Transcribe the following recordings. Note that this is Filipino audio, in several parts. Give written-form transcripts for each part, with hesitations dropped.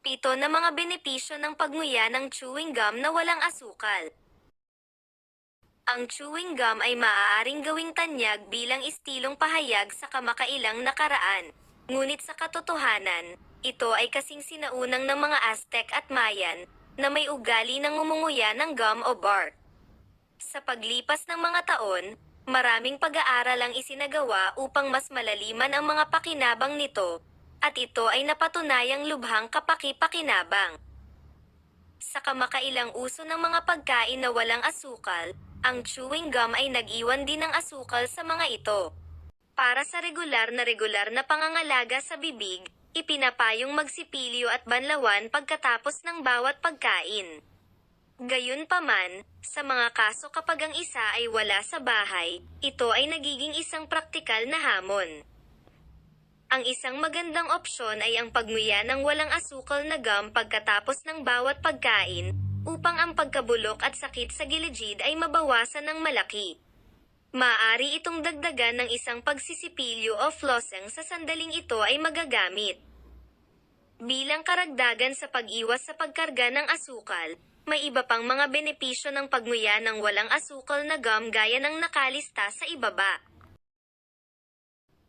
Pito na mga benepisyo ng pagnguya ng chewing gum na walang asukal. Ang chewing gum ay maaaring gawing tanyag bilang istilong pahayag sa kamakailang nakaraan. Ngunit sa katotohanan, ito ay kasing sinaunang ng mga Aztec at Mayan, na may ugali ng ngumunguya ng gum o bark. Sa paglipas ng mga taon, maraming pag-aaral ang isinagawa upang mas malaliman ang mga pakinabang nito, at ito ay napatunayang lubhang kapaki-pakinabang. Sa kamakailang uso ng mga pagkain na walang asukal, ang chewing gum ay nag-iwan din ng asukal sa mga ito. Para sa regular na pangangalaga sa bibig, ipinapayong magsipilyo at banlawan pagkatapos ng bawat pagkain. Gayunpaman, sa mga kaso kapag ang isa ay wala sa bahay, ito ay nagiging isang praktikal na hamon. Ang isang magandang opsyon ay ang pagmuya ng walang asukal na gum pagkatapos ng bawat pagkain, upang ang pagkabulok at sakit sa gilid ay mabawasan ng malaki. Maaari itong dagdagan ng isang pagsisipilyo o flossing sa sandaling ito ay magagamit. Bilang karagdagan sa pag-iwas sa pagkarga ng asukal, may iba pang mga benepisyo ng pagmuya ng walang asukal na gum gaya ng nakalista sa ibaba.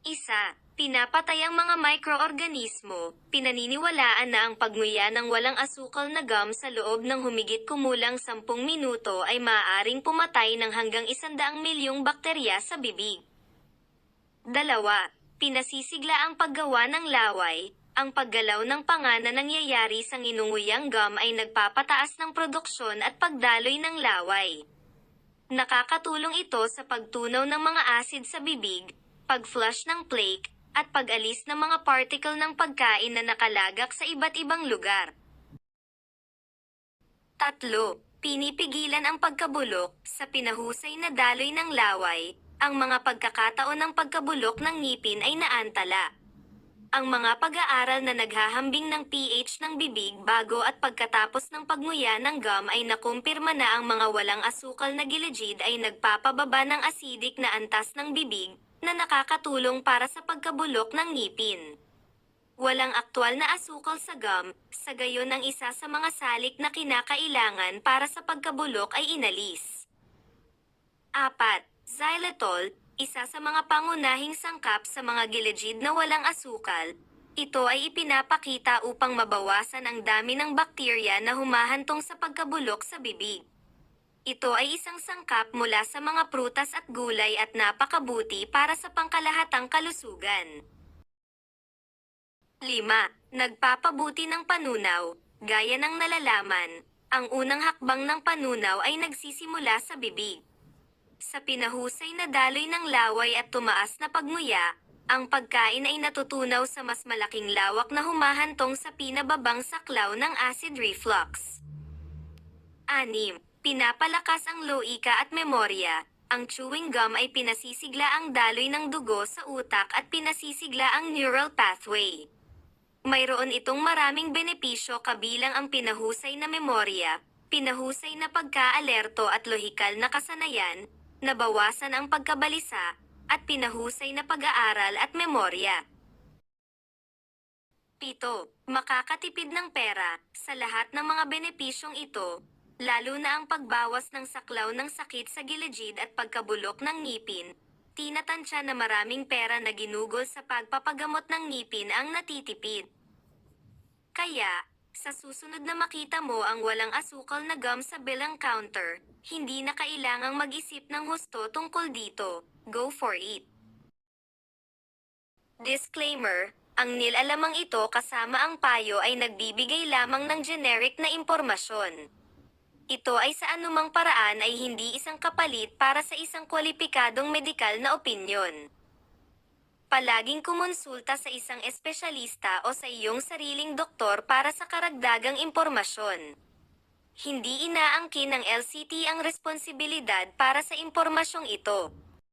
Isa, pinapatay ang mga mikroorganismo. Pinaniniwalaan na ang pagmuya ng walang asukal na gum sa loob ng humigit kumulang 10 minuto ay maaaring pumatay ng hanggang 100 milyong bakterya sa bibig. Dalawa, pinasisigla ang paggawa ng laway. Ang paggalaw ng panga na nangyayari sa nginunguyang gum ay nagpapataas ng produksyon at pagdaloy ng laway. Nakakatulong ito sa pagtunaw ng mga acid sa bibig, pag-flush ng plaque, at pag-alis ng mga particle ng pagkain na nakalagak sa iba't ibang lugar. Tatlo, pinipigilan ang pagkabulok. Sa pinahusay na daloy ng laway, ang mga pagkakataon ng pagkabulok ng ngipin ay naantala. Ang mga pag-aaral na naghahambing ng pH ng bibig bago at pagkatapos ng pagmuya ng gum ay nakumpirma na ang mga walang asukal na gilid ay nagpapababa ng acidic na antas ng bibig, na nakakatulong para sa pagkabulok ng ngipin. Walang aktwal na asukal sa gum, sa gayon ang isa sa mga salik na kinakailangan para sa pagkabulok ay inalis. 4. Xylitol, isa sa mga pangunahing sangkap sa mga gilid na walang asukal. Ito ay ipinapakita upang mabawasan ang dami ng bakterya na humahantong sa pagkabulok sa bibig. Ito ay isang sangkap mula sa mga prutas at gulay at napakabuti para sa pangkalahatang kalusugan. 5. Nagpapabuti ng panunaw. Gaya ng nalalaman, ang unang hakbang ng panunaw ay nagsisimula sa bibig. Sa pinahusay na daloy ng laway at tumaas na pagmuya, ang pagkain ay natutunaw sa mas malaking lawak na humahantong sa pinababang saklaw ng acid reflux. 6. Pinapalakas ang loika at memorya. Ang chewing gum ay pinasisigla ang daloy ng dugo sa utak at pinasisigla ang neural pathway. Mayroon itong maraming benepisyo kabilang ang pinahusay na memorya, pinahusay na pagka-alerto at lohikal na kasanayan, nabawasan ang pagkabalisa, at pinahusay na pag-aaral at memorya. 7. Makakatipid ng pera. Sa lahat ng mga benepisyong ito, lalo na ang pagbawas ng saklaw ng sakit sa gilid at pagkabulok ng ngipin, tinatansya na maraming pera na ginugol sa pagpapagamot ng ngipin ang natitipid. Kaya, sa susunod na makita mo ang walang asukal na gum sa bilang counter, hindi na kailangang mag-isip ng husto tungkol dito. Go for it! Disclaimer, ang nilalamang ito kasama ang payo ay nagbibigay lamang ng generic na impormasyon. Ito ay sa anumang paraan ay hindi isang kapalit para sa isang kwalipikadong medikal na opinyon. Palaging kumonsulta sa isang espesyalista o sa iyong sariling doktor para sa karagdagang impormasyon. Hindi inaangkin ng LCT ang responsibilidad para sa impormasyong ito.